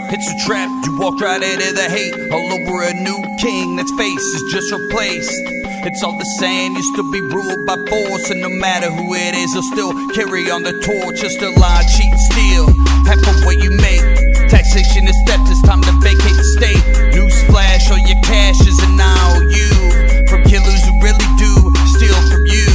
It's a trap, you walked right into the hate. All over a new king that's face is just replaced. It's all the same, you still be ruled by force. And no matter who it is, they'll still carry on the torch. Just a lie, cheat, steal, half of what you make. Taxation is theft, it's time to vacate the state. Newsflash, all your cash is an IOU. From killers who really do steal from you.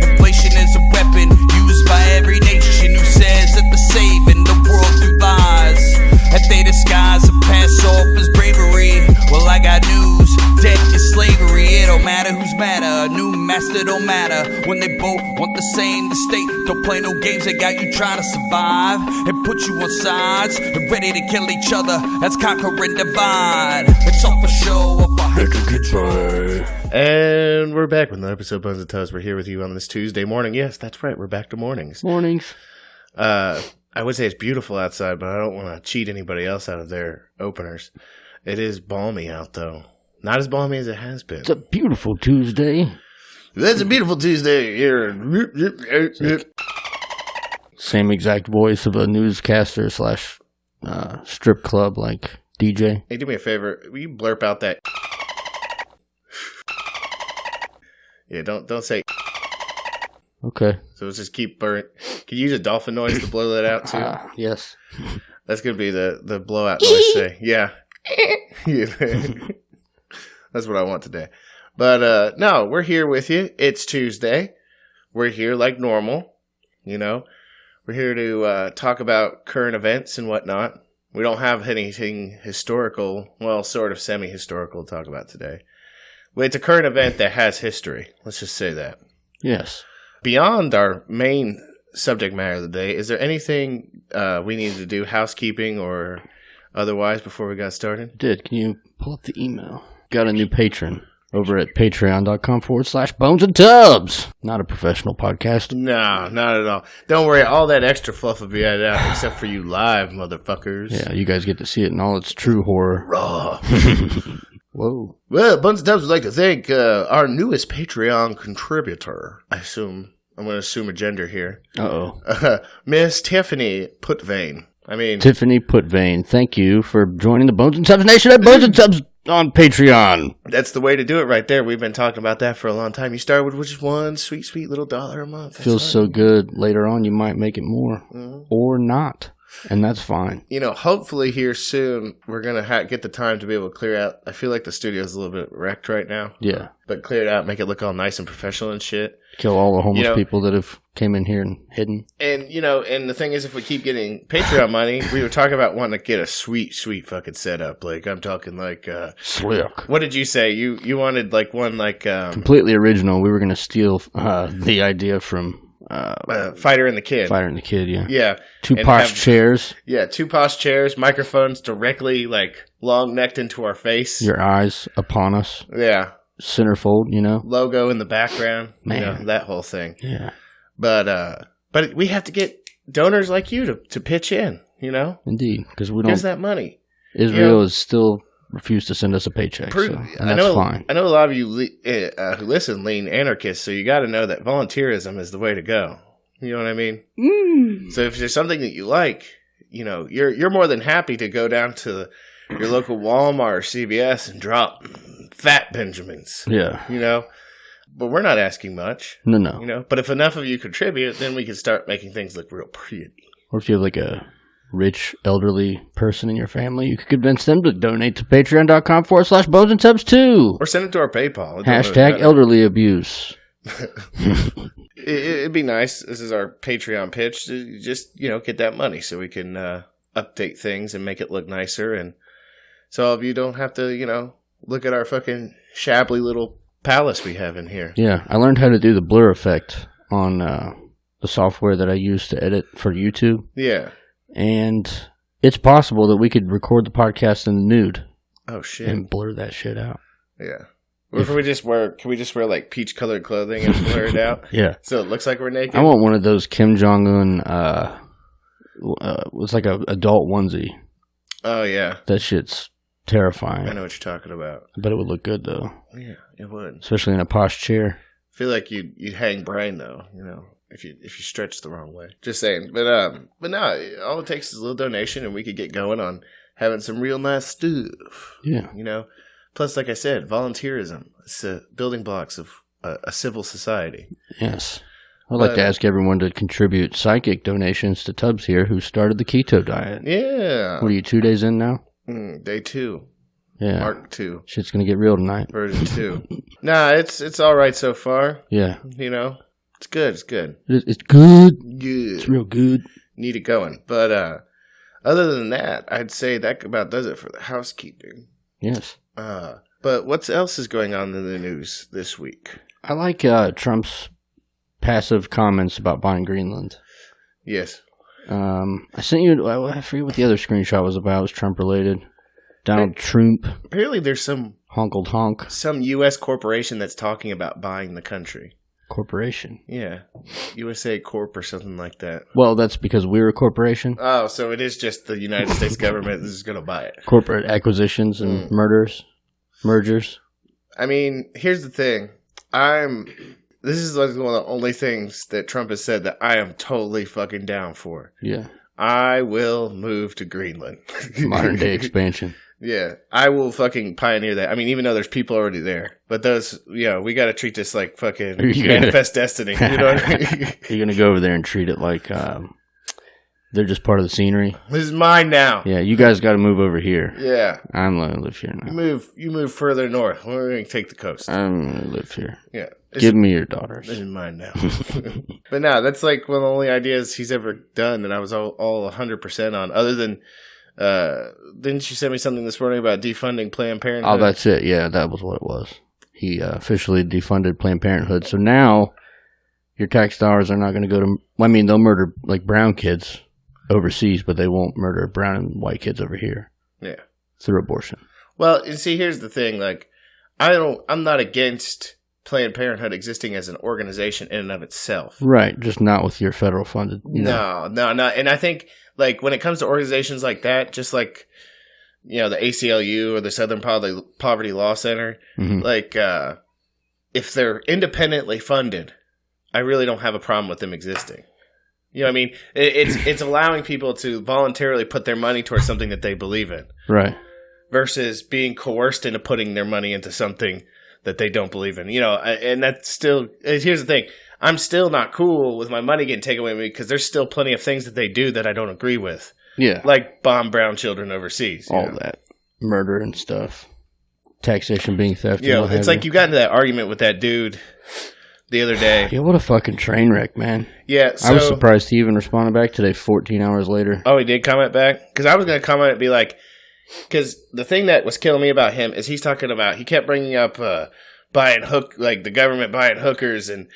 Inflation is a weapon used by every nation who says that they're saving the world through lies. That they disguise and pass off as bravery. Well, I got news, debt is slavery. It don't matter who's madder, a new master don't matter. When they both want the same, the state don't play no games. They got you trying to survive and put you on sides and ready to kill each other. That's conquer and divide. It's all for show, or for hype. And we're back with another episode of Bones and Toes. We're here with you on this Tuesday morning. Yes, that's right. We're back to mornings. Mornings. I would say it's beautiful outside, but I don't want to cheat anybody else out of their openers. It is balmy out, though. Not as balmy as it has been. It's a beautiful Tuesday. It's a beautiful Tuesday here. Same exact voice of a newscaster slash strip club like DJ. Hey, do me a favor. Will you blurp out that? Yeah, don't say. Okay. So let's just keep burnt. Can you use a dolphin noise to blow that out too? Yes. That's gonna be the blowout noise. Say, yeah. That's what I want today. But no, we're here with you. It's Tuesday. We're here like normal. You know, we're here to talk about current events and whatnot. We don't have anything historical, well, sort of semi-historical to talk about today. Well, it's a current event that has history. Let's just say that. Yes. Beyond our main subject matter of the day, is there anything we needed to do, housekeeping or otherwise, before we got started? Can you pull up the email? Got a new patron over at patreon.com/bones and tubs. Not a professional podcast. No, not at all. Don't worry, all that extra fluff will be added out, except for you live motherfuckers. Yeah, you guys get to see it in all its true horror. Raw. Whoa. Well, Bones and Tubs would like to thank our newest Patreon contributor. I'm going to assume a gender here. Uh-oh. Miss Tiffany Putvane. Tiffany Putvane, thank you for joining the Bones and Tubs Nation at Bones and Tubs on Patreon. That's the way to do it right there. We've been talking about that for a long time. You start with just one sweet, sweet little $1 a month. That's feels so good. Later on, you might make it more or not. And that's fine. You know, hopefully here soon, we're going to get the time to be able to clear out. I feel like the studio's a little bit wrecked right now. Yeah. But clear it out, make it look all nice and professional and shit. Kill all the homeless people that have came in here and hidden. And, you know, and the thing is, if we keep getting Patreon money, we were talking about wanting to get a sweet, sweet fucking setup. Like, I'm talking like... slick. What did you say? You wanted like one like... completely original. We were going to steal the idea from... Fighter and the Kid. Fighter and the Kid, yeah. Yeah. Two posh chairs. Yeah, 2 posh chairs, microphones directly, like, long-necked into our face. Your eyes upon us. Yeah. Centerfold, you know. Logo in the background. Man. You know, that whole thing. Yeah. But we have to get donors like you to pitch in, you know? Indeed, because we don't... Here's that money. Israel is still... refused to send us a paycheck, and that's fine. I know a lot of you who listen lean anarchists, so you got to know that volunteerism is the way to go. You know what I mean? So if there's something that you like, you know, you're more than happy to go down to your local Walmart or CVS and drop fat Benjamins. Yeah. You know? But we're not asking much. No. You know? But if enough of you contribute, then we can start making things look real pretty. Or if you have like a rich elderly person in your family, you could convince them to donate to patreon.com/bones and tubs too. Or send it to our PayPal. Hashtag elderly abuse. It'd be nice. This is our Patreon pitch. To just, you know, get that money so we can update things and make it look nicer. And so all of you don't have to, you know, look at our fucking shabbily little palace we have in here. Yeah, I learned how to do the blur effect on the software that I use to edit for YouTube. Yeah. And it's possible that we could record the podcast in the nude. Oh, shit. And blur that shit out. Yeah. Or can we just wear like peach colored clothing and blur it out? Yeah. So it looks like we're naked? I want one of those Kim Jong-un, it's like a adult onesie. Oh, yeah. That shit's terrifying. I know what you're talking about. But it would look good, though. Yeah, it would. Especially in a posh chair. I feel like you'd hang Brian, though, you know. if you stretch the wrong way. Just saying. But no, all it takes is a little donation, and we could get going on having some real nice stuff. Yeah. You know? Plus, like I said, volunteerism. It's the building blocks of a civil society. Yes. I'd like to ask everyone to contribute psychic donations to Tubbs here, who started the keto diet. Yeah. What are you, 2 days in now? Day 2. Yeah. Mark 2. Shit's going to get real tonight. Version 2. Nah, it's all right so far. Yeah. You know? It's good. It's good. It's good. Good. It's real good. Need it going. But other than that, I'd say that about does it for the housekeeping. Yes. But what else is going on in the news this week? I like Trump's passive comments about buying Greenland. Yes. I sent you, I forget what the other screenshot was about. It was Trump related. Donald Trump. Apparently there's some U.S. corporation that's talking about buying the country. Corporation? Yeah. USA Corp or something like that. Well, that's because we're a corporation. Oh, so it is just the United States government that is going to buy it. Corporate acquisitions and mergers. I mean, here's the thing. This is like one of the only things that Trump has said that I am totally fucking down for. Yeah. I will move to Greenland. Modern day expansion. Yeah. I will fucking pioneer that. I mean, even though there's people already there. But those, we got to treat this like fucking manifest destiny. You know what I mean? You're going to go over there and treat it like they're just part of the scenery. This is mine now. Yeah, you guys got to move over here. Yeah. I'm going to live here now. You move further north. We're going to take the coast. I'm going to live here. Yeah. Give me your daughters. This is mine now. But no, that's like one of the only ideas he's ever done that I was all 100% on. Other than, didn't you send me something this morning about defunding Planned Parenthood? Oh, that's it. Yeah, that was what it was. He officially defunded Planned Parenthood. So now your tax dollars are not going to go to, they'll murder like brown kids overseas, but they won't murder brown and white kids over here. Yeah. Through abortion. Well, and see, here's the thing. Like, I'm not against Planned Parenthood existing as an organization in and of itself. Right, just not with your federal funded. No. And I think, like, when it comes to organizations like that, just like, the ACLU or the Southern Poverty Law Center, like, if they're independently funded, I really don't have a problem with them existing. You know what I mean? It's allowing people to voluntarily put their money towards something that they believe in. Right. Versus being coerced into putting their money into something that they don't believe in, and that's still, here's the thing. I'm still not cool with my money getting taken away from me because there's still plenty of things that they do that I don't agree with. Yeah. Like bomb brown children overseas. All that. Murder and stuff. Taxation being theft. It's like you got into that argument with that dude the other day. Yeah, what a fucking train wreck, man. Yeah. I was surprised he even responded back today 14 hours later. Oh, he did comment back? Because I was going to comment and be like, because the thing that was killing me about him is he kept bringing up the government buying hookers and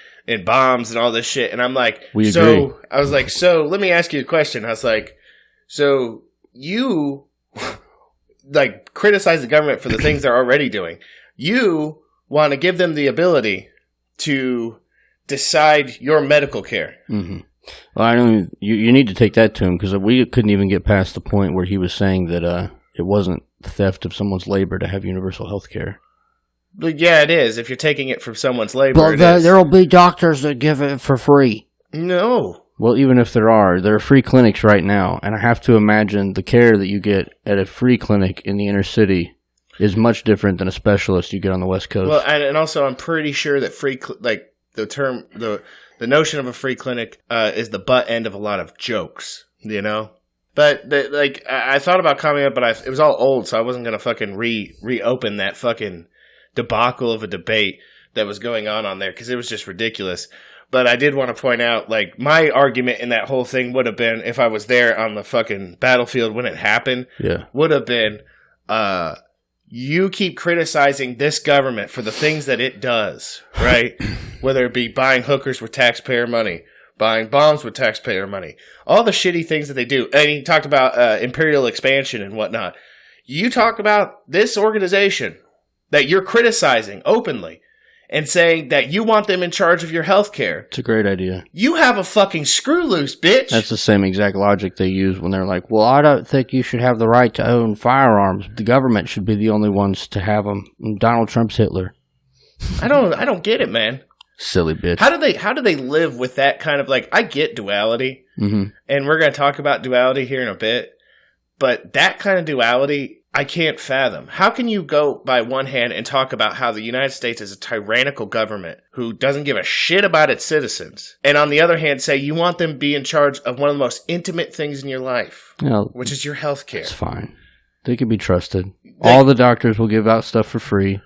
bombs and all this shit. And I'm like, agree. I was like, so let me ask you a question. I was like, so you like criticize the government for the things they're already doing. You want to give them the ability to decide your medical care. Mm-hmm. Well, you need to take that to him because we couldn't even get past the point where he was saying that it wasn't theft of someone's labor to have universal health care. But yeah, it is. If you're taking it from someone's labor, but there will be doctors that give it for free. No. Well, even if there are free clinics right now, and I have to imagine the care that you get at a free clinic in the inner city is much different than a specialist you get on the West Coast. Well, and also I'm pretty sure that the notion of a free clinic is the butt end of a lot of jokes, But I thought about coming up, but it was all old, so I wasn't gonna fucking reopen that fucking debacle of a debate that was going on there because it was just ridiculous. But I did want to point out, like, my argument in that whole thing would have been, if I was there on the fucking battlefield when it happened, would have been, you keep criticizing this government for the things that it does, right? Whether it be buying hookers with taxpayer money, buying bombs with taxpayer money, all the shitty things that they do. And he talked about imperial expansion and whatnot. You talk about this organization that you're criticizing openly and saying that you want them in charge of your health care. It's a great idea. You have a fucking screw loose, bitch. That's the same exact logic they use when they're like, well, I don't think you should have the right to own firearms. The government should be the only ones to have them. Donald Trump's Hitler. I don't get it, man. Silly bitch. How do they live with that kind of like, I get duality, and we're going to talk about duality here in a bit, but that kind of duality, I can't fathom. How can you go by one hand and talk about how the United States is a tyrannical government who doesn't give a shit about its citizens, and on the other hand say you want them to be in charge of one of the most intimate things in your life, which is your health care? It's fine. They can be trusted. All the doctors will give out stuff for free,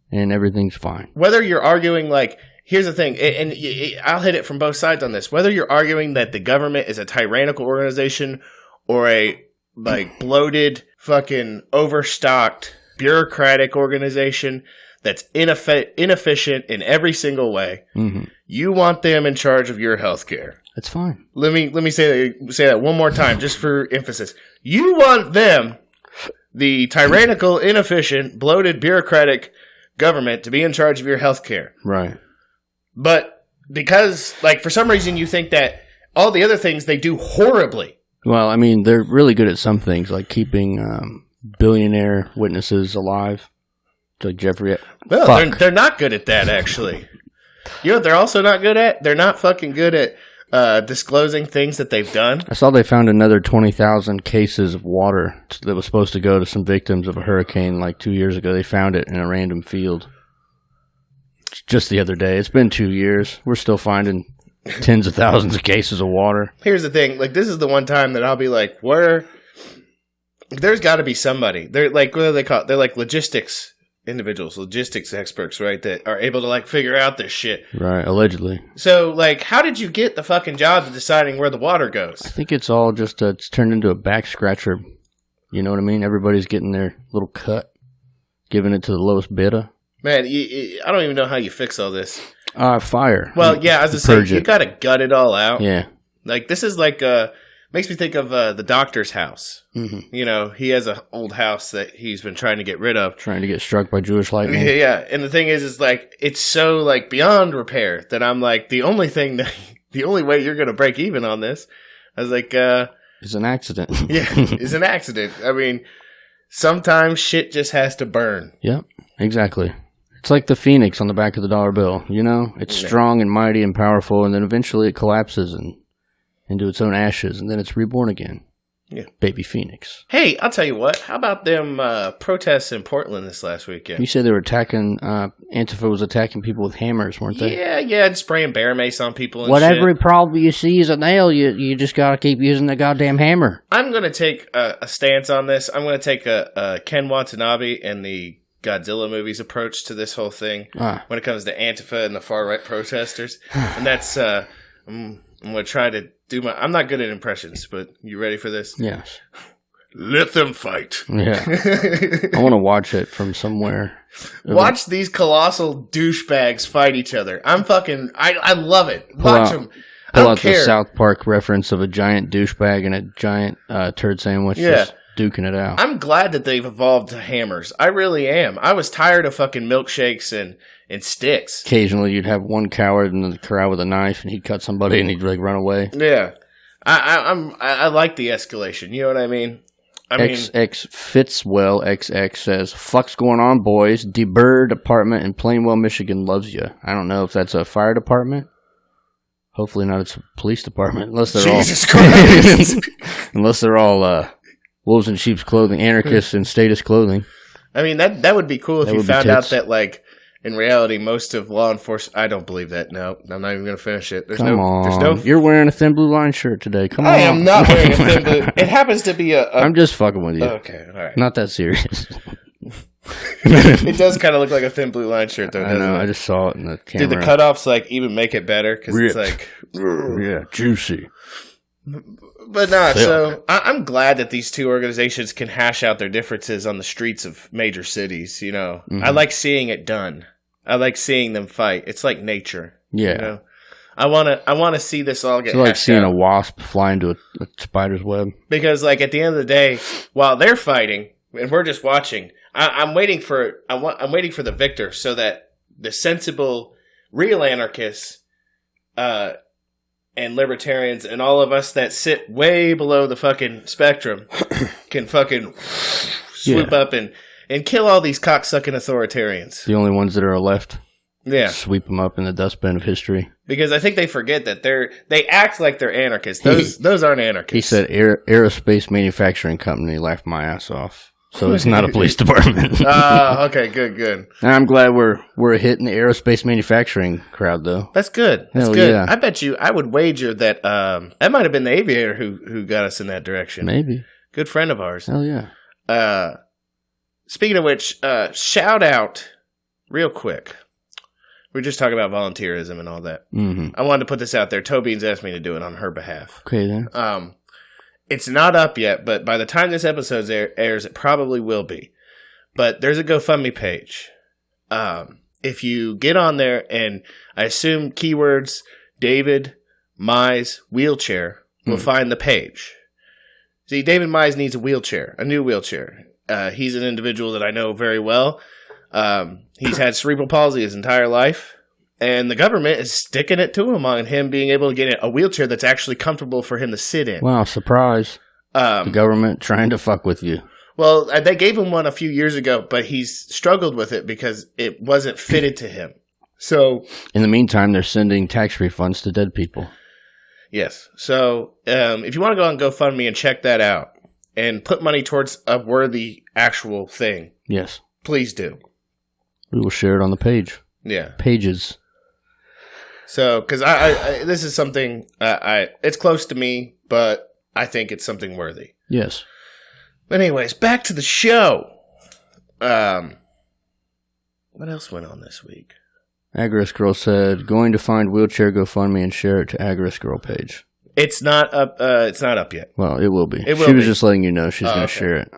and everything's fine. Whether you're arguing like, here's the thing, and I'll hit it from both sides on this. Whether you're arguing that the government is a tyrannical organization or a like bloated, fucking overstocked, bureaucratic organization that's inefficient in every single way, you want them in charge of your health care. That's fine. Let me say that one more time, just for emphasis. You want them, the tyrannical, inefficient, bloated, bureaucratic government, to be in charge of your health care. Right. But because, like, for some reason you think that all the other things they do horribly. Well, I mean, they're really good at some things, like keeping billionaire witnesses alive. Like Jeffrey. Well, they're not good at that, actually. You know what they're also not good at? They're not fucking good at disclosing things that they've done. I saw they found another 20,000 cases of water that was supposed to go to some victims of a hurricane like 2 years ago. They found it in a random field just the other day. It's been 2 years. We're still finding tens of thousands of cases of water. Here's the thing. Like, this is the one time that I'll be like, there's got to be somebody. They're like, what do they call it? They're like logistics individuals, logistics experts, right? That are able to like figure out this shit. Right, allegedly. So, like, how did you get the fucking job of deciding where the water goes? I think it's all just, it's turned into a back scratcher. You know what I mean? Everybody's getting their little cut, giving it to the lowest bidder. Man, I don't even know how you fix all this. Fire. Well, yeah, as I say, you got to gut it all out. Yeah. Like, this is like, makes me think of the doctor's house. Mm-hmm. You know, he has an old house that he's been trying to get rid of. Trying to get struck by Jewish lightning. Yeah, and the thing is like, it's so, like, beyond repair that I'm like, the only way you're going to break even on this, I was like, it's an accident. Yeah, it's an accident. I mean, sometimes shit just has to burn. Yep, exactly. It's like the phoenix on the back of the dollar bill, you know? It's strong and mighty and powerful, and then eventually it collapses into its own ashes, and then it's reborn again. Yeah. Baby phoenix. Hey, I'll tell you what. How about them protests in Portland this last weekend? You said they were attacking, Antifa was attacking people with hammers, weren't they? Yeah, and spraying bear mace on people and Whatever problem you see is a nail, you just gotta keep using the goddamn hammer. I'm going to take a stance on this. I'm going to take a Ken Watanabe and the Godzilla movies approach to this whole thing when it comes to Antifa and the far-right protesters. And that's, I'm going to try to do I'm not good at impressions, but you ready for this? Yes. Let them fight. Yeah. I want to watch it from somewhere. Watch these colossal douchebags fight each other. I love it. Watch them. Pull out the South Park reference of a giant douchebag and a giant turd sandwich. Yeah. Just duking it out. I'm glad that they've evolved to hammers. I really am. I was tired of fucking milkshakes and sticks. Occasionally you'd have one coward in the corral with a knife and he'd cut somebody and he'd like run away. Yeah. I like the escalation. You know what I mean? XX Fitzwell XX says, "Fuck's going on, boys. The Burr Department in Plainwell, Michigan loves you." I don't know if that's a fire department. Hopefully not. It's a police department. Unless they're Jesus Christ. Unless they're all wolves in sheep's clothing, anarchists in status clothing. I mean, that would be cool if you found out that, like, in reality, most of law enforcement... I don't believe that. No, I'm not even going to finish it. Come on. You're wearing a Thin Blue Line shirt today. Come on. I am not wearing a Thin Blue... It happens to be I'm just fucking with you. Okay, all right. Not that serious. It does kind of look like a Thin Blue Line shirt, though, doesn't it? I just saw it in the camera. Did the cutoffs, like, even make it better? Because it's like... Yeah, juicy. But no, so I'm glad that these two organizations can hash out their differences on the streets of major cities, you know. Mm-hmm. I like seeing it done. I like seeing them fight. It's like nature. Yeah. You know? I want to see this all get hashed out. It's like seeing a wasp fly into a spider's web. Because, like, at the end of the day, while they're fighting and we're just watching, I'm waiting for the victor so that the sensible, real anarchists, and libertarians and all of us that sit way below the fucking spectrum can fucking swoop up and kill all these cocksucking authoritarians. The only ones that are left. Yeah. Sweep them up in the dustbin of history. Because I think they forget that they act like they're anarchists. Those aren't anarchists. He said aerospace manufacturing company, laughed my ass off. So it's not a police department. Okay, good. And I'm glad we're hitting the aerospace manufacturing crowd, though. That's good. That's Hell good. yeah. I bet you, I would wager that that might have been the aviator who got us in that direction. Maybe. Good friend of ours. Hell yeah. Speaking of which, shout out real quick. We're just talking about volunteerism and all that. Mm-hmm. I wanted to put this out there. Tobine's asked me to do it on her behalf. Okay, then. It's not up yet, but by the time this episode airs, it probably will be. But there's a GoFundMe page. If you get on there, and I assume keywords David Mize wheelchair will find the page. See, David Mize needs a new wheelchair. He's an individual that I know very well. He's had cerebral palsy his entire life, and the government is sticking it to him on him being able to get a wheelchair that's actually comfortable for him to sit in. Wow, surprise. The government trying to fuck with you. Well, they gave him one a few years ago, but he's struggled with it because it wasn't fitted to him. So, in the meantime, they're sending tax refunds to dead people. Yes. So, if you want to go on GoFundMe and check that out and put money towards a worthy actual thing, yes, please do. We will share it on the page. Yeah. Pages. So, because I this is something, it's close to me, but I think it's something worthy. Yes. But anyways, back to the show. What else went on this week? Agorist Girl said, going to find wheelchair GoFundMe and share it to Agorist Girl page. It's not up. It's not up yet. Well, it will be. It will she was be. just letting you know she's going to okay. share it.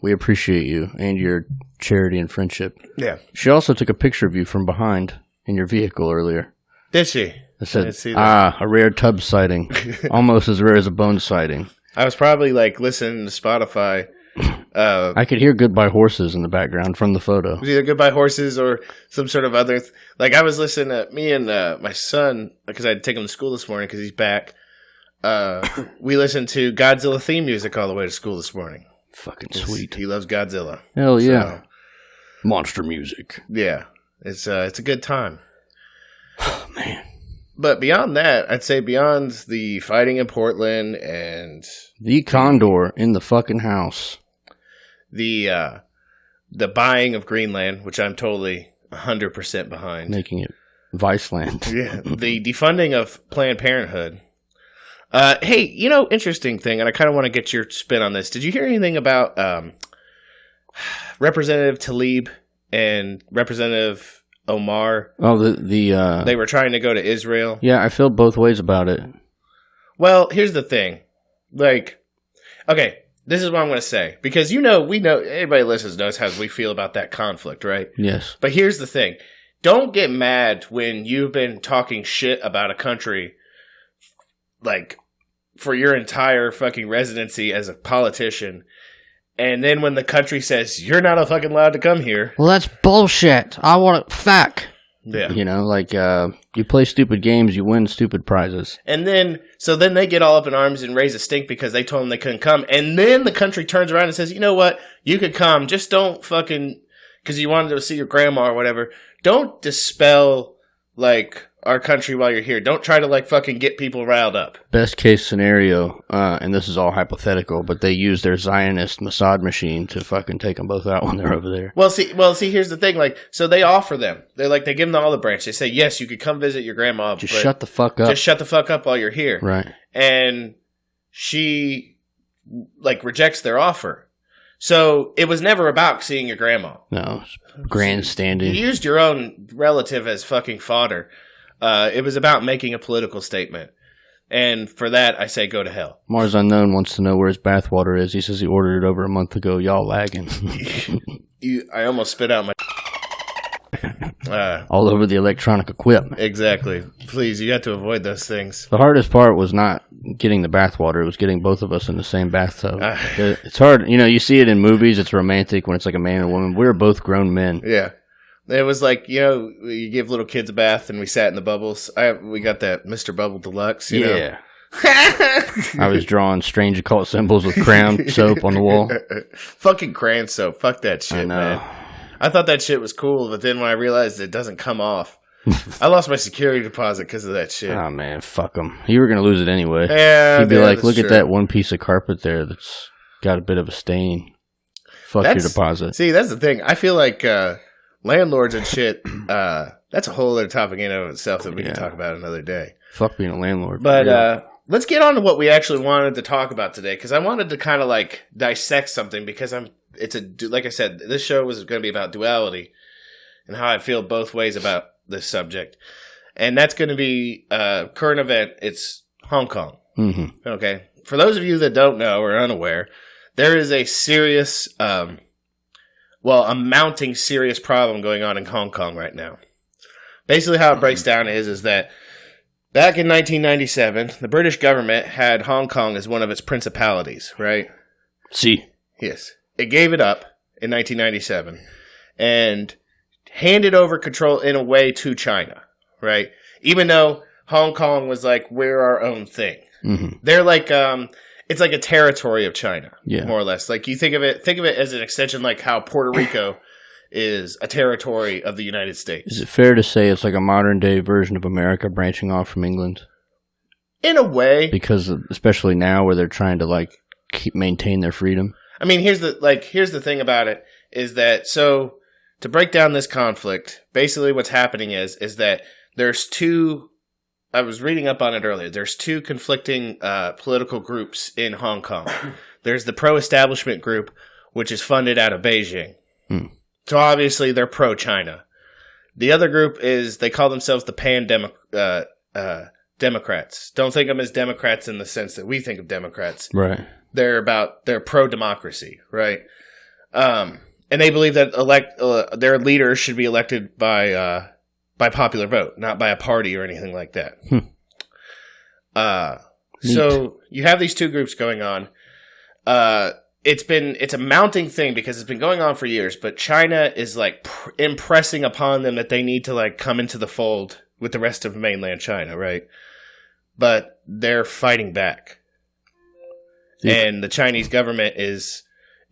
We appreciate you and your charity and friendship. Yeah. She also took a picture of you from behind in your vehicle earlier. Did she? I said, didn't see that. a rare tub sighting. Almost as rare as a bone sighting. I was probably like listening to Spotify. I could hear Goodbye Horses in the background from the photo. It was either Goodbye Horses or some sort of other. Like I was listening to me and my son, because I had to take him to school this morning because he's back. We listened to Godzilla theme music all the way to school this morning. Fucking sweet. He loves Godzilla. Hell yeah. So, monster music. Yeah. It's a good time. Oh, man. But beyond that, I'd say beyond the fighting in Portland and the Condor in the fucking house. The buying of Greenland, which I'm totally 100% behind. Making it Viceland. Yeah. The defunding of Planned Parenthood. Hey, interesting thing, and I kind of want to get your spin on this. Did you hear anything about Representative Tlaib and Representative Omar? Oh, they were trying to go to Israel. Yeah, I feel both ways about it. Well, here's the thing. Like, okay, this is what I'm going to say. Because we know, everybody listens knows how we feel about that conflict, right? Yes. But here's the thing. Don't get mad when you've been talking shit about a country, like, for your entire fucking residency as a politician. And then when the country says, you're not fucking allowed to come here. Well, that's bullshit. I want it fuck. Yeah. You play stupid games, you win stupid prizes. And then they get all up in arms and raise a stink because they told them they couldn't come. And then the country turns around and says, you know what? You could come. Just don't fucking, because you wanted to see your grandma or whatever. Don't dispel, like, our country while you're here. Don't try to, like, fucking get people riled up. Best case scenario, and this is all hypothetical, but they use their Zionist Mossad machine to fucking take them both out when they're over there. Well, see, here's the thing. Like, so they offer them. They give them the olive branch. They say, yes, you could come visit your grandma. Just shut the fuck up. Just shut the fuck up while you're here. Right. And she, like, rejects their offer. So it was never about seeing your grandma. No, grandstanding. You used your own relative as fucking fodder. It was about making a political statement. And for that, I say go to hell. Mars Unknown wants to know where his bathwater is. He says he ordered it over a month ago. Y'all lagging. I almost spit out my... all over the electronic equipment. Exactly. Please, you have to avoid those things. The hardest part was not getting the bathwater. It was getting both of us in the same bathtub. It's hard. You see it in movies. It's romantic when it's like a man and a woman. We were both grown men. Yeah. It was like, you give little kids a bath and we sat in the bubbles. We got that Mr. Bubble Deluxe, you know. I was drawing strange occult symbols with crayon soap on the wall. Fucking crayon soap. Fuck that shit, I know. man. I thought that shit was cool, but then when I realized it doesn't come off, I lost my security deposit because of that shit. Oh, man, fuck them. You were going to lose it anyway. Yeah, You'd be like, look true. at that one piece of carpet there that's got a bit of a stain. Fuck your deposit. See, that's the thing. I feel like landlords and shit, that's a whole other topic in and of itself that we can talk about another day. Fuck being a landlord. But let's get on to what we actually wanted to talk about today, because I wanted to kind of like dissect something, because like I said, this show was going to be about duality and how I feel both ways about this subject. And that's going to be current event. It's Hong Kong. Mm-hmm. Okay. For those of you that don't know or are unaware, there is a serious, a mounting serious problem going on in Hong Kong right now. Basically how it breaks down is that back in 1997, the British government had Hong Kong as one of its principalities, right? See. Yes. It gave it up in 1997 and handed over control in a way to China, right? Even though Hong Kong was like, we're our own thing. Mm-hmm. They're like, it's like a territory of China, more or less. Like you think of it as an extension, like how Puerto Rico is a territory of the United States. Is it fair to say it's like a modern day version of America branching off from England? In a way. Because especially now where they're trying to like maintain their freedom. I mean, here's the thing about it is that, so to break down this conflict, basically what's happening is that there's two, I was reading up on it earlier, there's two conflicting political groups in Hong Kong. There's the pro-establishment group, which is funded out of Beijing. So obviously they're pro-China. The other group is, they call themselves the Democrats. Don't think of them as Democrats in the sense that we think of Democrats. Right. They're pro-democracy, right? And they believe that their leaders should be elected by popular vote, not by a party or anything like that. So you have these two groups going on. It's a mounting thing because it's been going on for years, but China is like impressing upon them that they need to like come into the fold with the rest of mainland China, right? But they're fighting back. And the Chinese government is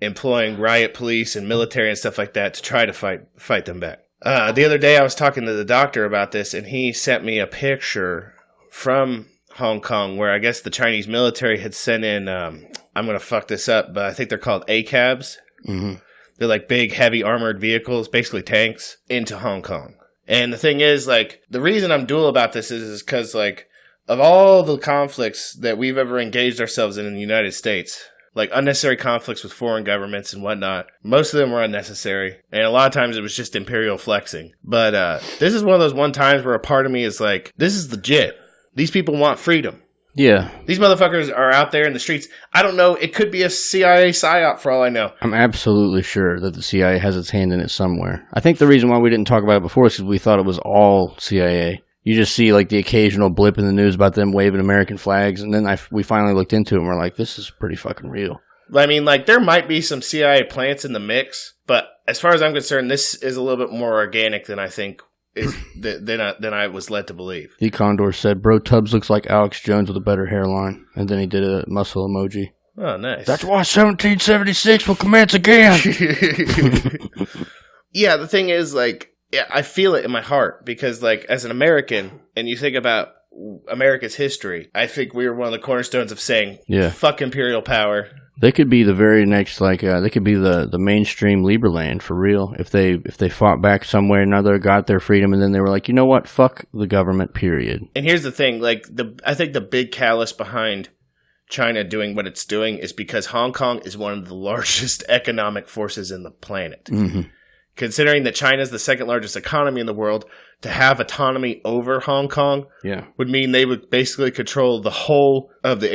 employing riot police and military and stuff like that to try to fight them back. The other day I was talking to the doctor about this, and he sent me a picture from Hong Kong where I guess the Chinese military had sent in, I'm going to fuck this up, but I think they're called ACABs. Mm-hmm. They're like big, heavy armored vehicles, basically tanks, into Hong Kong. And the thing is, like, the reason I'm dual about this is because, like, of all the conflicts that we've ever engaged ourselves in the United States, like unnecessary conflicts with foreign governments and whatnot, most of them were unnecessary. And a lot of times it was just imperial flexing. But this is one of those times where a part of me is like, this is legit. These people want freedom. Yeah. These motherfuckers are out there in the streets. I don't know. It could be a CIA psyop for all I know. I'm absolutely sure that the CIA has its hand in it somewhere. I think the reason why we didn't talk about it before is because we thought it was all CIA. You just see like the occasional blip in the news about them waving American flags, and then we finally looked into it and we're like, this is pretty fucking real. I mean, like, there might be some CIA plants in the mix, but as far as I'm concerned, this is a little bit more organic than I think than I was led to believe. The Condor said, Bro Tubbs looks like Alex Jones with a better hairline, and then he did a muscle emoji. Oh, nice. That's why 1776 will commence again. Yeah, the thing is, like, yeah, I feel it in my heart because, like, as an American, and you think about America's history, I think we were one of the cornerstones of saying, fuck imperial power. They could be the very next, like, they could be the mainstream Lieberland for real. If they fought back some way or another, got their freedom, and then they were like, you know what, fuck the government, period. And here's the thing, like, I think the big catalyst behind China doing what it's doing is because Hong Kong is one of the largest economic forces in the planet. Mm-hmm. Considering that China is the second largest economy in the world, to have autonomy over Hong Kong would mean they would basically control the whole of the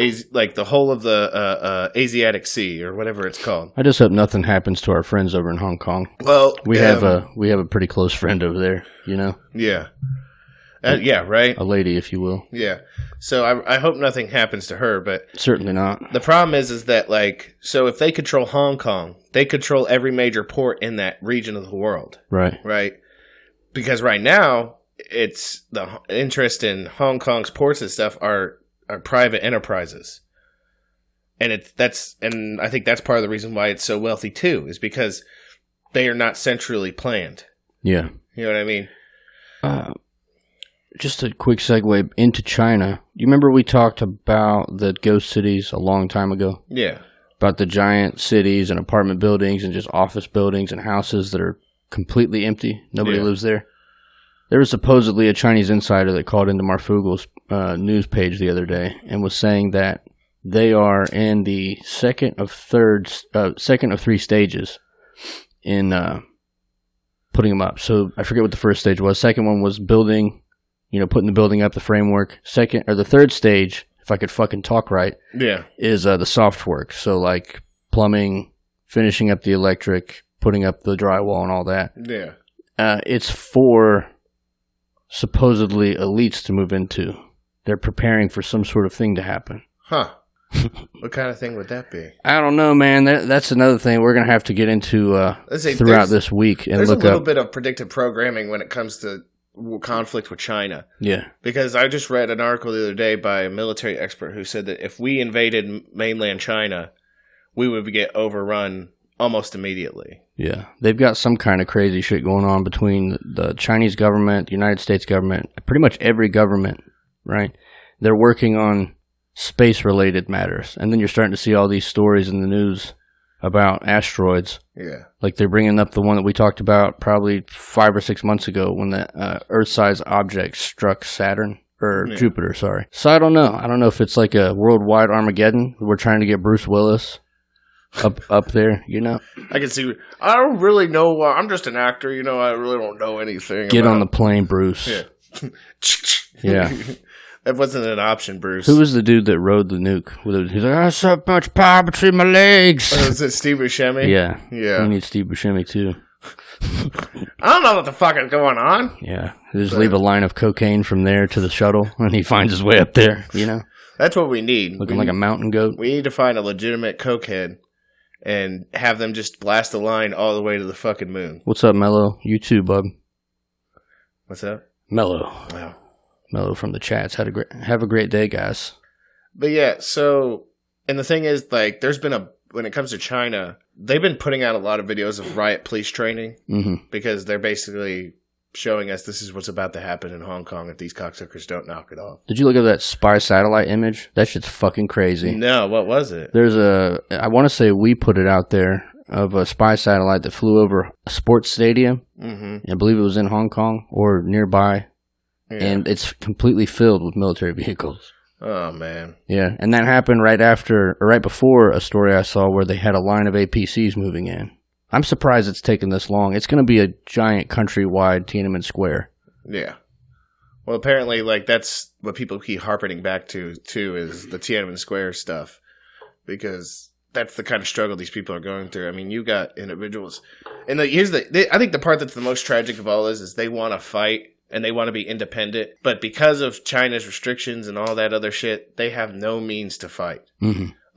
Asiatic Sea or whatever it's called. I just hope nothing happens to our friends over in Hong Kong. Well, we have a pretty close friend over there, you know. Yeah. Yeah, right? A lady, if you will. Yeah. So I hope nothing happens to her, but... Certainly not. The problem is that, like, so if they control Hong Kong, they control every major port in that region of the world. Right. Right? Because right now, it's the interest in Hong Kong's ports and stuff are private enterprises. And I think that's part of the reason why it's so wealthy, too, is because they are not centrally planned. Yeah. You know what I mean? just a quick segue into China. You remember we talked about the ghost cities a long time ago? Yeah. About the giant cities and apartment buildings and just office buildings and houses that are completely empty. Nobody lives there. There was supposedly a Chinese insider that called into Marfugel's news page the other day and was saying that they are in the second of three stages in putting them up. So I forget what the first stage was. Second one was building, putting the building up, the framework. The third stage, if I could fucking talk right, is the soft work. So like plumbing, finishing up the electric, putting up the drywall and all that. Yeah. It's for supposedly elites to move into. They're preparing for some sort of thing to happen. Huh. What kind of thing would that be? I don't know, man. That's another thing we're going to have to get into throughout this week. And there's look a little bit of predictive programming when it comes to conflict with China. Yeah. Because I just read an article the other day by a military expert who said that if we invaded mainland China, we would get overrun almost immediately. Yeah. They've got some kind of crazy shit going on between the Chinese government, the United States government, pretty much every government, right? They're working on space-related matters. And then you're starting to see all these stories in the news about asteroids. Yeah. Like they're bringing up the one that we talked about probably 5 or 6 months ago when the Earth-sized object struck Saturn. Or Jupiter, sorry. So I don't know. I don't know if it's like a worldwide Armageddon. We're trying to get Bruce Willis up there, I can see. I don't really know. I'm just an actor, I really don't know anything. Get on the plane, Bruce. Yeah. Yeah. That wasn't an option, Bruce. Who was the dude that rode the nuke? He's like, I have so much power between my legs. Was it Steve Buscemi? Yeah. Yeah. We need Steve Buscemi, too. I don't know what the fuck is going on. Yeah. Just leave a line of cocaine from there to the shuttle, and he finds his way up there, That's what we need. Looking like a mountain goat. We need to find a legitimate cokehead and have them just blast a line all the way to the fucking moon. What's up, Mello? You too, bub. What's up? Mello. Wow. Mello from the chats. Have a great day, guys. But yeah, so, and the thing is, like, there's been when it comes to China, they've been putting out a lot of videos of riot police training because they're basically showing us this is what's about to happen in Hong Kong if these cocksuckers don't knock it off. Did you look at that spy satellite image? That shit's fucking crazy. No, what was it? There's I want to say we put it out there, of a spy satellite that flew over a sports stadium. I believe it was in Hong Kong or nearby. Yeah. And it's completely filled with military vehicles. Oh, man. Yeah, and that happened right before a story I saw where they had a line of APCs moving in. I'm surprised it's taken this long. It's going to be a giant countrywide Tiananmen Square. Yeah. Well, apparently, like, that's what people keep harping back to, too, is the Tiananmen Square stuff. Because that's the kind of struggle these people are going through. I mean, you got individuals. And I think the part that's the most tragic of all is they want to fight. And they want to be independent. But because of China's restrictions and all that other shit, they have no means to fight.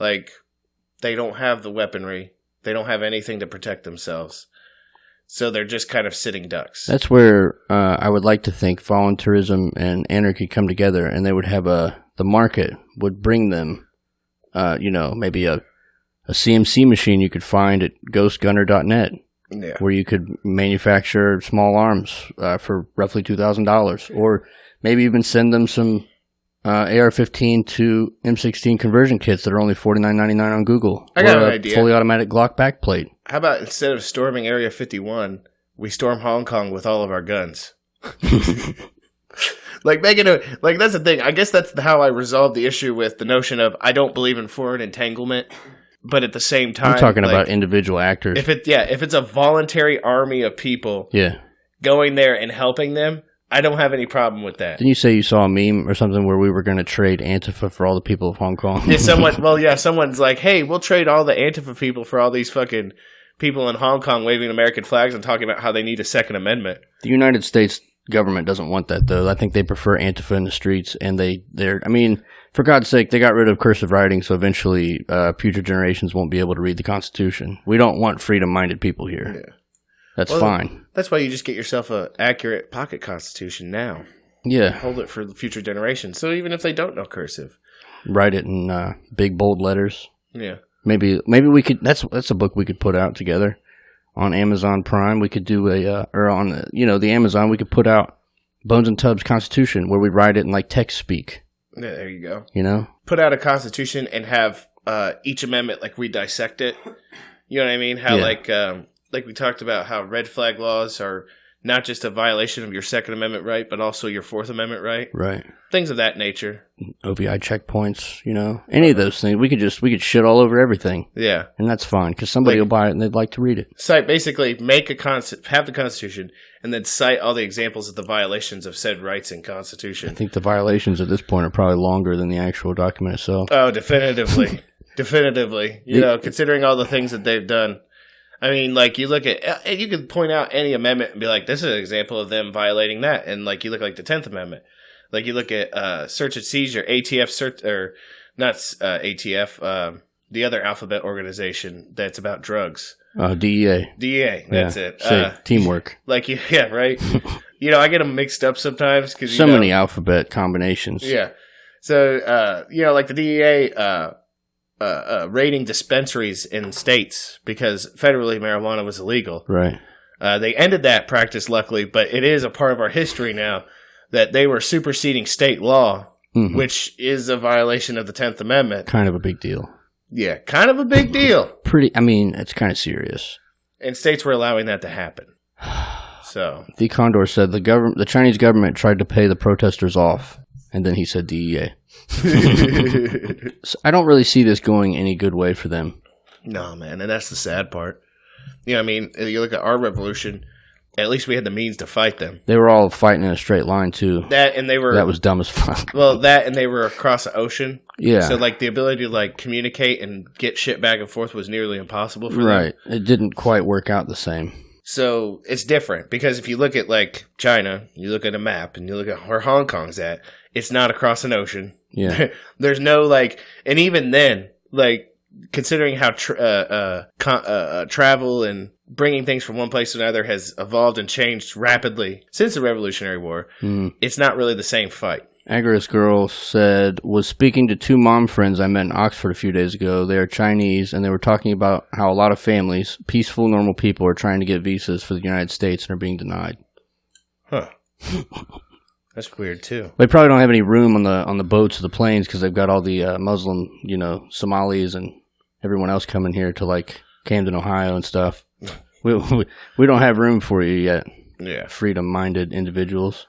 Like, they don't have the weaponry. They don't have anything to protect themselves. So they're just kind of sitting ducks. That's where I would like to think voluntarism and anarchy come together. And they would have the market would bring them, maybe a CMC machine you could find at ghostgunner.net. Yeah. Where you could manufacture small arms for roughly $2,000, or maybe even send them some AR-15 to M16 conversion kits that are only $49.99 on Google. I got an idea. Fully automatic Glock backplate. How about instead of storming Area 51, we storm Hong Kong with all of our guns? Like that's the thing. I guess that's how I resolve the issue with the notion of I don't believe in foreign entanglement. But at the same time, I'm talking about individual actors. If it's a voluntary army of people, going there and helping them, I don't have any problem with that. Didn't you say you saw a meme or something where we were going to trade Antifa for all the people of Hong Kong? Yeah, someone's like, hey, we'll trade all the Antifa people for all these fucking people in Hong Kong waving American flags and talking about how they need a Second Amendment. The United States government doesn't want that, though. I think they prefer Antifa in the streets, and for God's sake, they got rid of cursive writing, so eventually future generations won't be able to read the Constitution. We don't want freedom-minded people here. Yeah. That's fine. That's why you just get yourself an accurate pocket Constitution now. Yeah. Hold it for the future generations. So even if they don't know cursive. Write it in big, bold letters. Yeah. Maybe we could, that's a book we could put out together on Amazon Prime. We could do the Amazon, we could put out Bones and Tubbs Constitution, where we write it in like text speak. Yeah, there you go. You know? Put out a constitution and have each amendment, like, we dissect it. You know what I mean? How, like we talked about how red flag laws are not just a violation of your Second Amendment right, but also your Fourth Amendment right. Right. Things of that nature. OVI checkpoints, you know, any of those things. We could shit all over everything. Yeah. And that's fine, because somebody will buy it and they'd like to read it. Cite, basically, make have the Constitution, and then cite all the examples of the violations of said rights in Constitution. I think the violations at this point are probably longer than the actual document itself. Oh, definitively. Definitively. You know, considering all the things that they've done. I mean, like, you look at, you could point out any amendment and be like, this is an example of them violating that. And, like, you look like the 10th Amendment. Like, you look at search and seizure, ATF search, or not ATF, the other alphabet organization that's about drugs. DEA. DEA, that's it. Teamwork. Like, yeah, right? You know, I get them mixed up sometimes. Cause, so many alphabet combinations. Yeah. So, you know, like the DEA raiding dispensaries in states because federally marijuana was illegal. Right. They ended that practice, luckily, but it is a part of our history now that they were superseding state law, which is a violation of the 10th Amendment. Kind of a big deal. Yeah, kind of a big deal. It's kind of serious. And states were allowing that to happen. So the Condor said the Chinese government tried to pay the protesters off, and then he said DEA. So I don't really see this going any good way for them. No, man, and that's the sad part. You know, I mean, you look at our revolution, at least we had the means to fight them. They were all fighting in a straight line, too. That was dumb as fuck. Well, that and they were across the ocean. Yeah. So, like, the ability to, like, communicate and get shit back and forth was nearly impossible for them. Right. It didn't quite work out the same. So, it's different. Because if you look at, like, China, you look at a map, and you look at where Hong Kong's at, it's not across an ocean. Yeah. There's no, like, and even then, like, considering how travel and bringing things from one place to another has evolved and changed rapidly since the Revolutionary War, it's not really the same fight. Agorist Girl said, was speaking to two mom friends I met in Oxford a few days ago. They are Chinese, and they were talking about how a lot of families, peaceful, normal people, are trying to get visas for the United States and are being denied. Huh. That's weird, too. They probably don't have any room on the boats or the planes because they've got all the Muslim, Somalis and everyone else coming here to, like, Camden, Ohio and stuff. We don't have room for you yet. Yeah. Freedom-minded individuals.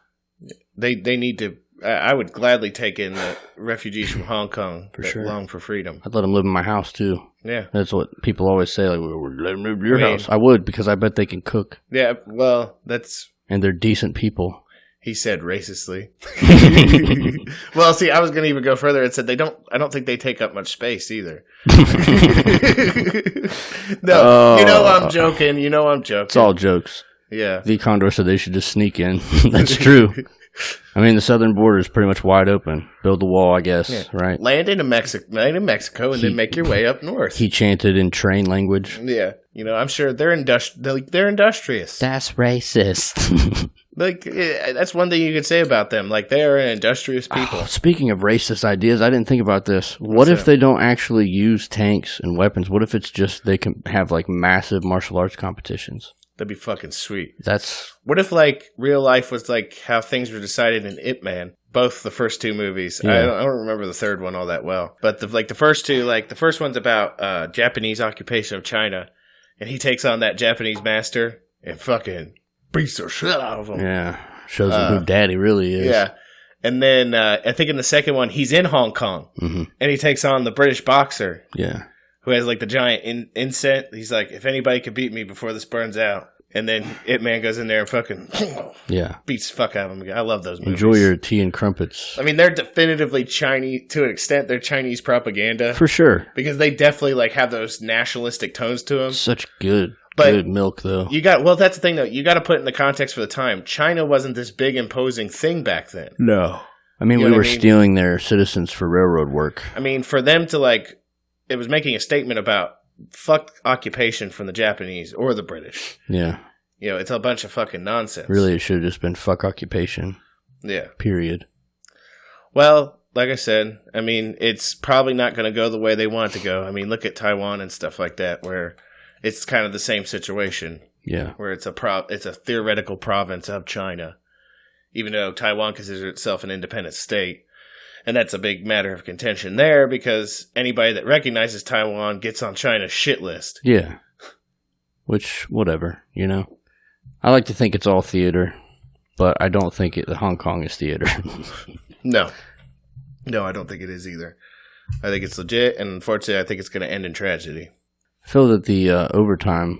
They need to... I would gladly take in the refugees from Hong Kong that long for freedom. I'd let them live in my house, too. Yeah. That's what people always say, like, we're letting them live in your house. I would, because I bet they can cook. Yeah, well, that's... And they're decent people. He said racistly. Well, see, I was going to even go further and said I don't think they take up much space either. No, I'm joking. I'm joking. It's all jokes. Yeah. The Condor said they should just sneak in. That's true. I mean, the southern border is pretty much wide open. Build the wall, I guess, right? Land in Mexico and then make your way up north. He chanted in train language. Yeah. I'm sure they're industrious. That's racist. Like, that's one thing you could say about them. Like, they are industrious people. Oh, speaking of racist ideas, I didn't think about this. What if they don't actually use tanks and weapons? What if it's just they can have, like, massive martial arts competitions? That'd be fucking sweet. That's... What if, like, real life was, like, how things were decided in Ip Man? Both the first two movies. Yeah. I don't remember the third one all that well. But, the first two, like, the first one's about Japanese occupation of China. And he takes on that Japanese master and fucking... beats the shit out of him. Yeah. Shows him who daddy really is. Yeah. And then I think in the second one, he's in Hong Kong. Mm-hmm. And he takes on the British boxer. Yeah. Who has like the giant incense. He's like, if anybody could beat me before this burns out. And then Ip Man goes in there and fucking beats the fuck out of him again. I love those movies. Enjoy your tea and crumpets. I mean, they're definitively Chinese, to an extent, they're Chinese propaganda. For sure. Because they definitely like have those nationalistic tones to them. Such good milk, though. That's the thing, though. You got to put it in the context for the time. China wasn't this big, imposing thing back then. No. I mean, we were stealing their citizens for railroad work. I mean, for them to, like, it was making a statement about fuck occupation from the Japanese or the British. Yeah. It's a bunch of fucking nonsense. Really, it should have just been fuck occupation. Yeah. Period. Well, like I said, I mean, it's probably not going to go the way they want it to go. I mean, look at Taiwan and stuff like that, where it's kind of the same situation. Yeah. Where it's a theoretical province of China. even though Taiwan considers itself an independent state. And that's a big matter of contention there because anybody that recognizes Taiwan gets on China's shit list. Yeah. Which, whatever, you know. I like to think it's all theater, but I don't think Hong Kong is theater. No. No, I don't think it is either. I think it's legit, and unfortunately, I think it's going to end in tragedy. I feel that the overtime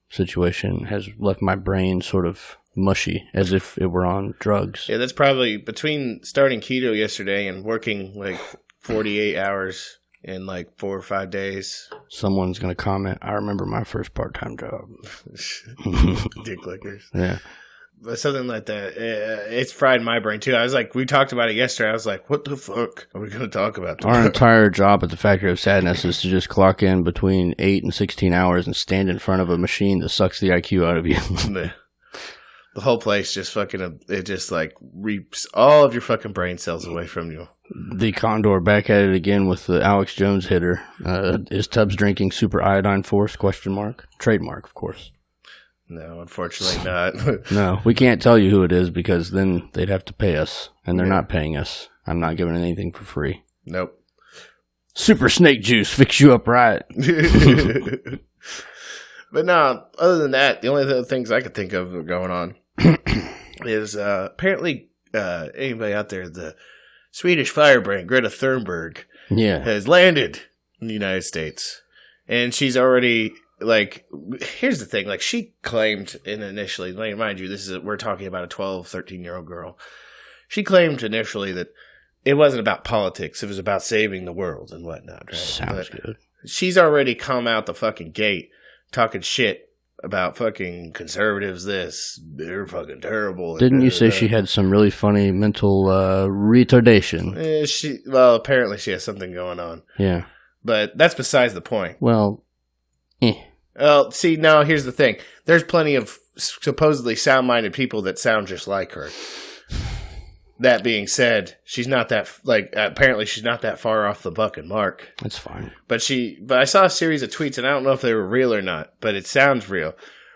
situation has left my brain sort of mushy, as if it were on drugs. Yeah, that's probably between starting keto yesterday and working like 48 hours in like 4 or 5 days. Someone's going to comment, I remember my first part-time job. Dick lickers. Yeah. But something like that. It's fried my brain too. I was like, we talked about it yesterday. I was like, what the fuck are we going to talk about today? Our entire job at the Factory of Sadness is to just clock in between 8 and 16 hours and stand in front of a machine that sucks the IQ out of you. The whole place just fucking, it just like reaps all of your fucking brain cells away from you. The Condor back at it again with the Alex Jones hitter. Is Tubbs drinking super iodine force? ? Trademark, of course. No, unfortunately not. No, we can't tell you who it is because then they'd have to pay us, and they're not paying us. I'm not giving anything for free. Nope. Super snake juice, fix you up right. But no, other than that, the only other things I could think of going on is apparently anybody out there, the Swedish firebrand Greta Thunberg has landed in the United States. And she's already, like, here's the thing, like, she claimed initially, like, mind you, we're talking about a 12, 13-year-old girl. She claimed initially that it wasn't about politics, it was about saving the world and whatnot, right? Sounds good. She's already come out the fucking gate talking shit about fucking conservatives, they're fucking terrible. Didn't you say she had some really funny mental retardation? Well, apparently she has something going on. Yeah. But that's besides the point. Well, Well, see, now here's the thing. There's plenty of supposedly sound-minded people that sound just like her. That being said, she's not that, apparently she's not that far off the fucking mark. That's fine. But I saw a series of tweets, and I don't know if they were real or not, but it sounds real,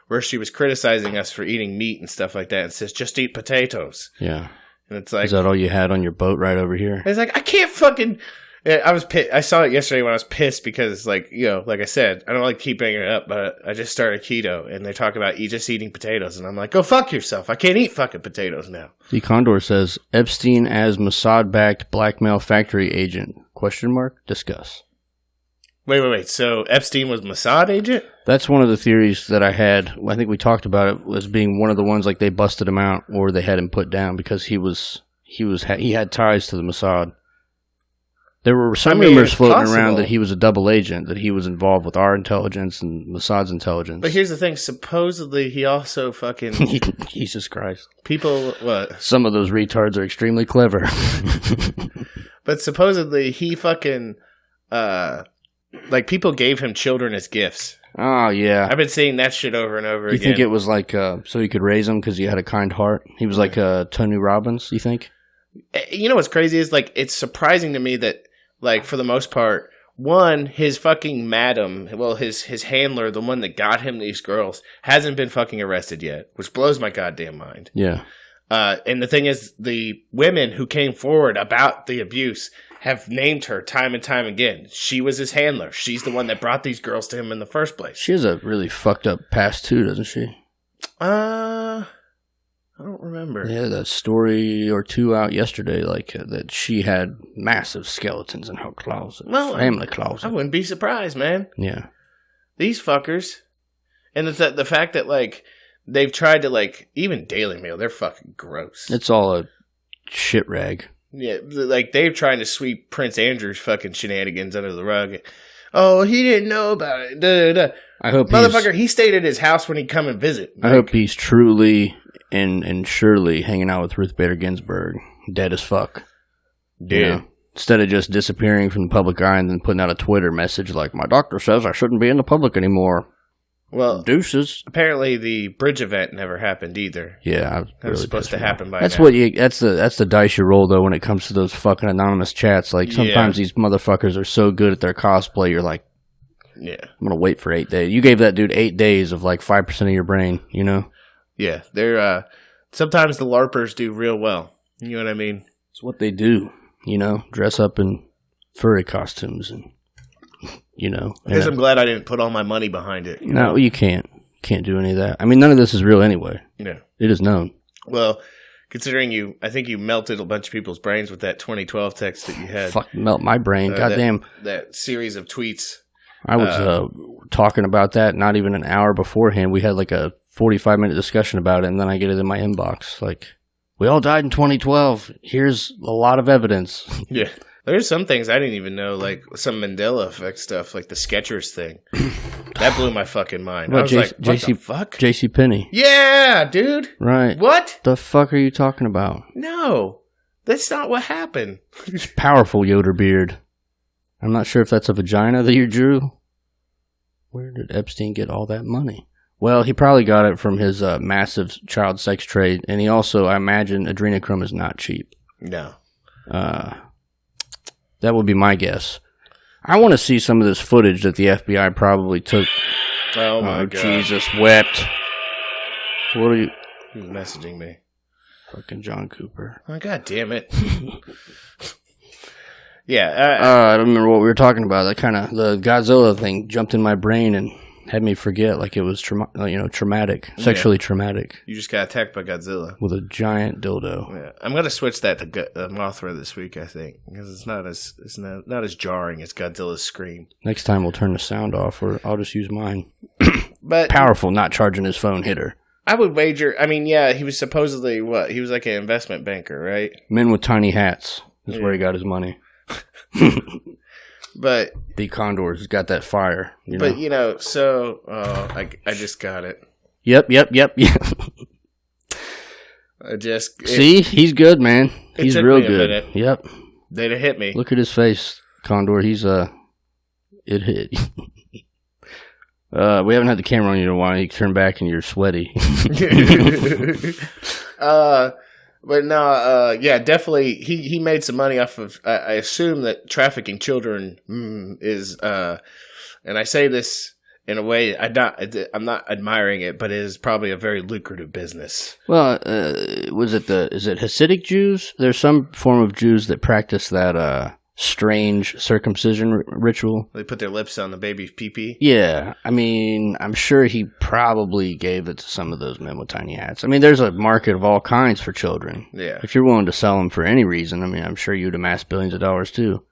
where she was criticizing us for eating meat and stuff like that, and says, just eat potatoes. Yeah. And it's like... Is that all you had on your boat right over here? It's like, I can't fucking... I was pissed. I saw it yesterday when I was pissed because, like I said, I don't like keep bringing it up, but I just started keto, and they talk about just eating potatoes, and I'm like, go fuck yourself. I can't eat fucking potatoes now. The Condor says, Epstein as Mossad-backed blackmail factory agent? ? Discuss. Wait. So Epstein was Mossad agent? That's one of the theories that I had. I think we talked about it as being one of the ones like they busted him out or they had him put down because he had ties to the Mossad. There were some rumors floating around that he was a double agent, that he was involved with our intelligence and Mossad's intelligence. But here's the thing. Supposedly, he also fucking... Jesus Christ. People... What? Some of those retards are extremely clever. But supposedly, he fucking... people gave him children as gifts. Oh, yeah. I've been seeing that shit over and over again. You think it was like... so he could raise them because he had a kind heart? He was like Tony Robbins, you think? You know what's crazy is, it's surprising to me that... for the most part, his fucking madam, his handler, the one that got him these girls, hasn't been fucking arrested yet, which blows my goddamn mind. Yeah. And the thing is, the women who came forward about the abuse have named her time and time again. She was his handler. She's the one that brought these girls to him in the first place. She has a really fucked up past, too, doesn't she? I don't remember. Yeah, that story or two out yesterday, that she had massive skeletons in her closet. Well, family closet. I wouldn't be surprised, man. Yeah. These fuckers. And the fact that, they've tried to, even Daily Mail, they're fucking gross. It's all a shit rag. Yeah, they've tried to sweep Prince Andrew's fucking shenanigans under the rug. Oh, he didn't know about it. Da, da, da. I hope he stayed at his house when he'd come and visit. I hope he's truly... And surely hanging out with Ruth Bader Ginsburg, dead as fuck. Dead. You know, instead of just disappearing from the public eye and then putting out a Twitter message like, my doctor says I shouldn't be in the public anymore. Well, deuces. Apparently the bridge event never happened either. Yeah, that was supposed to happen by that's now. That's the dice you roll though when it comes to those fucking anonymous chats. Sometimes these motherfuckers are so good at their cosplay, you're like, yeah, I'm gonna wait for 8 days. You gave that dude 8 days of 5% of your brain, you know? Yeah, they're Sometimes the LARPers do real well. You know what I mean? It's what they do, dress up in furry costumes and, I guess I'm glad I didn't put all my money behind it. No, you can't. Can't do any of that. I mean, none of this is real anyway. Yeah. It is known. Well, considering I think you melted a bunch of people's brains with that 2012 text that you had. Fuck, melt my brain. Goddamn. That series of tweets. I was talking about that not even an hour beforehand. We had like a 45-minute discussion about it, and then I get it in my inbox. Like, we all died in 2012. Here's a lot of evidence. Yeah. There's some things I didn't even know, like some Mandela effect stuff, like the Skechers thing. That blew my fucking mind. I was like, what the fuck? JC Penney. Yeah, dude. Right. What? The fuck are you talking about? No. That's not what happened. Powerful Yoder beard. I'm not sure if that's a vagina that you drew. Where did Epstein get all that money? Well, he probably got it from his massive child sex trade, and he also, I imagine, adrenochrome is not cheap. No. That would be my guess. I want to see some of this footage that the FBI probably took. Oh, my God. Jesus wept. What are you... Who's messaging me? Fucking John Cooper. Oh, God damn it. Yeah. I don't remember what we were talking about. That kind of... The Godzilla thing jumped in my brain and had me forget like it was traumatic. Sexually traumatic. You just got attacked by Godzilla. With a giant dildo. Yeah. I'm going to switch that to Mothra this week, I think. Because it's not as jarring as Godzilla's scream. Next time we'll turn the sound off, or I'll just use mine. But powerful, not charging his phone hitter. I would wager... I mean, yeah, he was supposedly, what? He was like an investment banker, right? Men with tiny hats is where he got his money. But... The Condors got that fire. So... I just got it. Yep. See? He's good, man. He's real good. Minute. Yep. They'd have hit me. Look at his face, Condor. He's, it hit. We haven't had the camera on you in a while. You turn back and you're sweaty. But no, yeah, definitely. He made some money off of. I assume that trafficking children is, and I say this in a way I'm not admiring it, but it is probably a very lucrative business. Well, is it Hasidic Jews? There's some form of Jews that practice that strange circumcision ritual. They put their lips on the baby's pee-pee? Yeah. I mean, I'm sure he probably gave it to some of those men with tiny hats. I mean, there's a market of all kinds for children. Yeah. If you're willing to sell them for any reason, I mean, I'm sure you'd amass billions of dollars too.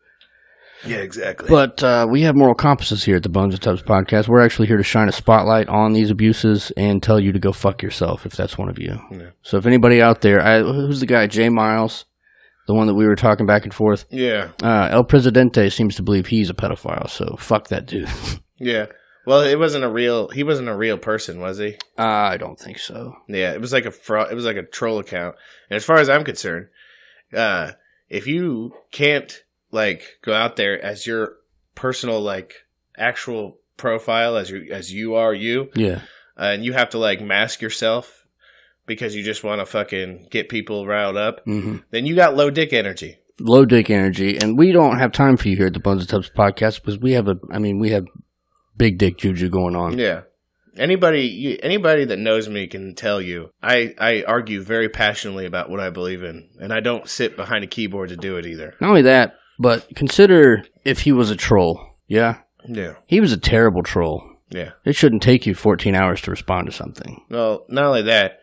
Yeah, exactly. But we have moral compasses here at the Bones and Tubs podcast. We're actually here to shine a spotlight on these abuses and tell you to go fuck yourself if that's one of you. Yeah. So if anybody out there, who's the guy, Jay Miles? The one that we were talking back and forth. Yeah. El Presidente seems to believe he's a pedophile, so fuck that dude. Yeah. Well, he wasn't a real person, was he? I don't think so. Yeah, it was like a fraud. It was like a troll account. And as far as I'm concerned, if you can't go out there as your personal actual profile as you are you, yeah, and you have to mask yourself because you just want to fucking get people riled up, then you got low dick energy. Low dick energy, and we don't have time for you here at the Bones and Tubs podcast because we have big dick juju going on. Yeah. Anybody that knows me can tell you I argue very passionately about what I believe in, and I don't sit behind a keyboard to do it either. Not only that, but consider if he was a troll. Yeah? Yeah. He was a terrible troll. Yeah. It shouldn't take you 14 hours to respond to something. Well, not only that,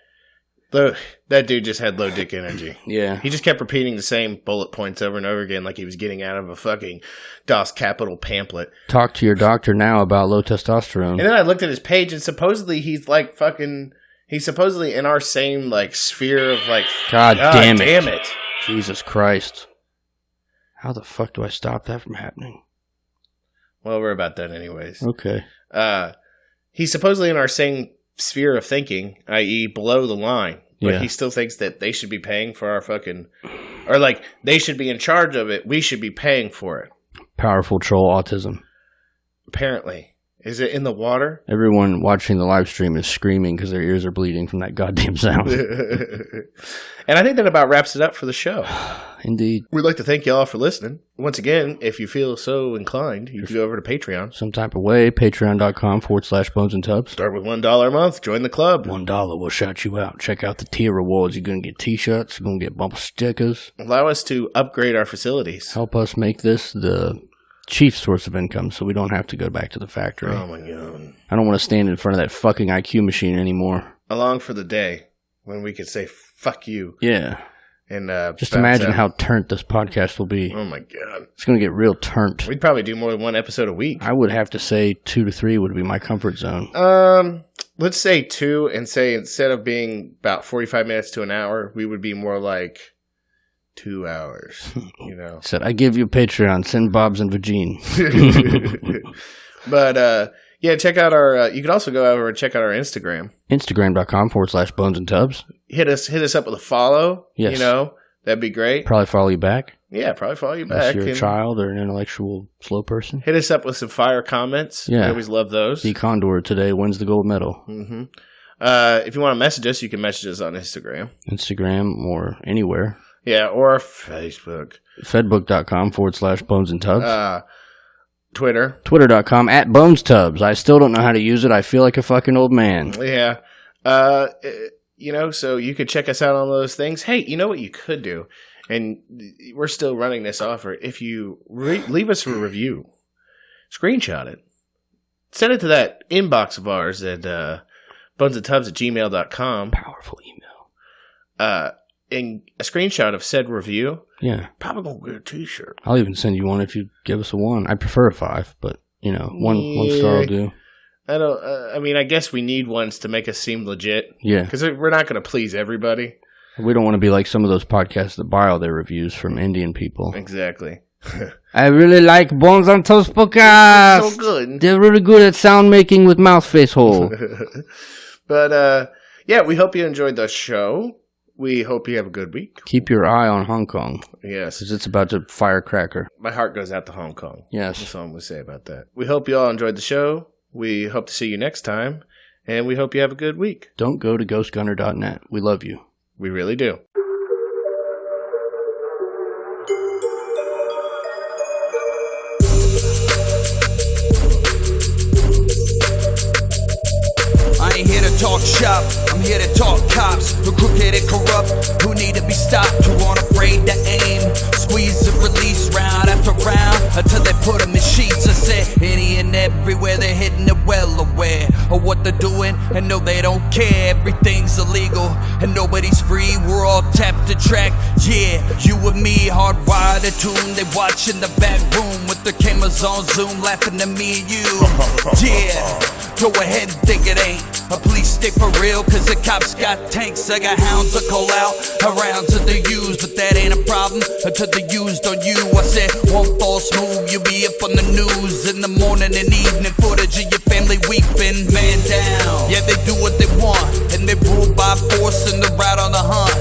that dude just had low dick energy. Yeah. He just kept repeating the same bullet points over and over again like he was getting out of a fucking Das Kapital pamphlet. Talk to your doctor now about low testosterone. And then I looked at his page, and supposedly he's he's supposedly in our same sphere of God damn it. Jesus Christ. How the fuck do I stop that from happening? Well, we're about done anyways. Okay. He's supposedly in our same sphere of thinking, i.e. below the line, but he still thinks that they should be paying for our fucking, or they should be in charge of it, we should be paying for it. Powerful troll autism. Apparently. Is it in the water? Everyone watching the live stream is screaming because their ears are bleeding from that goddamn sound. And I think that about wraps it up for the show. Indeed. We'd like to thank you all for listening. Once again, if you feel so inclined, you can go over to Patreon. Some type of way, patreon.com/Bones and Tubs. Start with $1 a month. Join the club. $1 will shout you out. Check out the tier rewards. You're going to get t-shirts. You're going to get bumper stickers. Allow us to upgrade our facilities. Help us make this the chief source of income so we don't have to go back to the factory. Oh, my God. I don't want to stand in front of that fucking IQ machine anymore. Along for the day when we could say, fuck you. Yeah. And just imagine how turnt this podcast will be. Oh, my God. It's going to get real turnt. We'd probably do more than one episode a week. I would have to say 2 to 3 would be my comfort zone. Let's say 2 and say instead of being about 45 minutes to an hour, we would be more like 2 hours, you know. Said, I give you Patreon. Send Bob's and Vagine. But, yeah, check out our, you can also go over and check out our Instagram. Instagram.com/Bones and Tubs. Hit us up with a follow. Yes. You know, that'd be great. Probably follow you back. Yeah, probably follow you Unless back. you're a child or an intellectual slow person. Hit us up with some fire comments. Yeah. We always love those. The Condor today wins the gold medal. Mm-hmm. If you want to message us, you can message us on Instagram. Instagram or anywhere. Yeah, or Facebook. Fedbook.com/Bones and Tubs. Twitter. Twitter.com/BonesTubs. I still don't know how to use it. I feel like a fucking old man. Yeah. You know, so you could check us out on those things. Hey, you know what you could do? And we're still running this offer. If you leave us a review, screenshot it, send it to that inbox of ours at bonesandtubs@gmail.com. Powerful email. And a screenshot of said review. Yeah. Probably going to get a t-shirt. I'll even send you one if you give us a 1. I prefer a 5, but, you know, one star will do. I don't. I mean, I guess we need ones to make us seem legit. Yeah. Because we're not going to please everybody. We don't want to be like some of those podcasts that buy all their reviews from Indian people. Exactly. I really like Bones and Tubs podcast. So good. They're really good at sound making with mouth face hole. But, yeah, we hope you enjoyed the show. We hope you have a good week. Keep your eye on Hong Kong. Yes. Because it's about to firecracker. My heart goes out to Hong Kong. Yes. That's all I'm going to say about that. We hope you all enjoyed the show. We hope to see you next time. And we hope you have a good week. Don't go to ghostgunner.net. We love you. We really do. I ain't here to talk shop, I'm here to talk cops who crooked and corrupt, who need to be stopped, who aren't afraid to aim, squeeze and release round after round until they put them in sheets. I said any and everywhere they're hitting it, well aware of what they're doing, and no, they don't care. Everything's illegal and nobody's free. We're all tapped to track, yeah, you and me hardwired to tune. They watch in the back room with their cameras on Zoom, laughing at me and you. Yeah, go ahead and think it ain't. A police stick for real, cause the cops got tanks. I got hounds that call out around to the used, but that ain't a problem until they used on you. I said one false move, you'll be up on the news in the morning and evening, footage of your family weeping. Man down, yeah, they do what they want, and they rule by force and they're out on the hunt.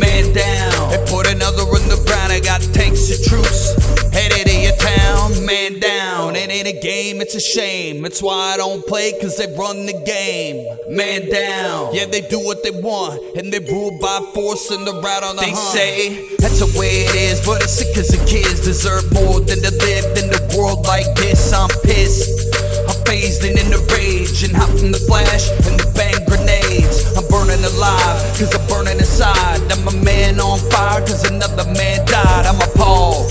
Man down, they put another in the ground. I got tanks and troops headed to your town. Man down, it ain't a game, it's a shame. That's why I don't play, cause they run the game. Man down, yeah, they do what they want, and they rule by force and they're out on the hunt. They say that's the way it is, but it's sick cause the kids deserve more than to live in the world like this. I'm pissed, I'm phased in the rage and hop from the flash and the bang grenades. I'm burning alive cause I'm burning inside. I'm a man on fire cause another man died. I'm appalled,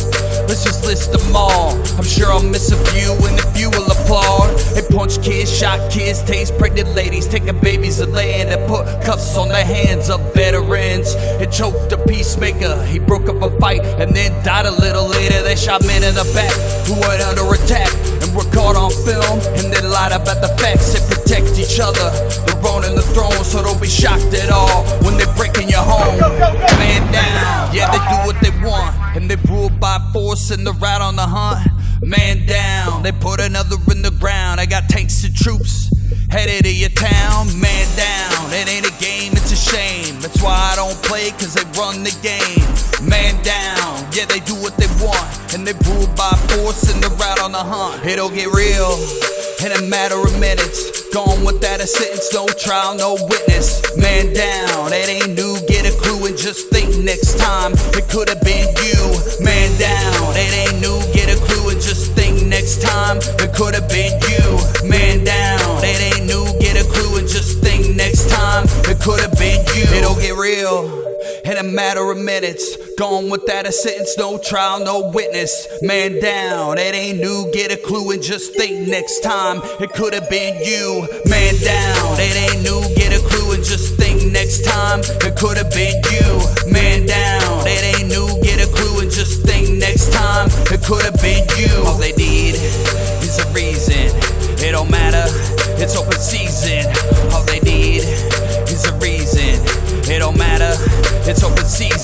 let's just list them all. I'm sure I'll miss a few and a few will applaud. They punch kids, shot kids, taste pregnant ladies, taking babies to land and put cuffs on the hands of veterans. It choked a peacemaker, he broke up a fight and then died a little later. They shot men in the back who were under attack and were caught on film, and they lied about the facts. They protect each other, they're owning the throne, so don't be shocked at all when they break in your home. Man down, yeah, they do what they want, and they rule by force and they're out on the hunt. Man down, they put another in the ground. I got tanks and troops headed to your town. Man down, it ain't a game, it's a shame. That's why I don't play, cause they run the game. Man down, yeah, they do what they want, and they rule by force and they're out on the hunt. It'll get real in a matter of minutes. Gone without a sentence, no trial, no witness. Man down, it ain't new, get a clue and just think next time it could have been you. Man down, it ain't new, get a clue and just think next time it could have been you. Man down, it ain't new, get a clue and just think next time it could have been you. It'll get real in a matter of minutes. Gone without a sentence, no trial, no witness. Man down, it ain't new, get a clue and just think next time it could have been you. Man down, it ain't new, get a clue and just think next time it could have been you. Man down, it ain't new, get a clue and just think next time it could have been you. All they need is a reason, it don't matter, it's open season. All they need is a reason, it don't matter, it's open season.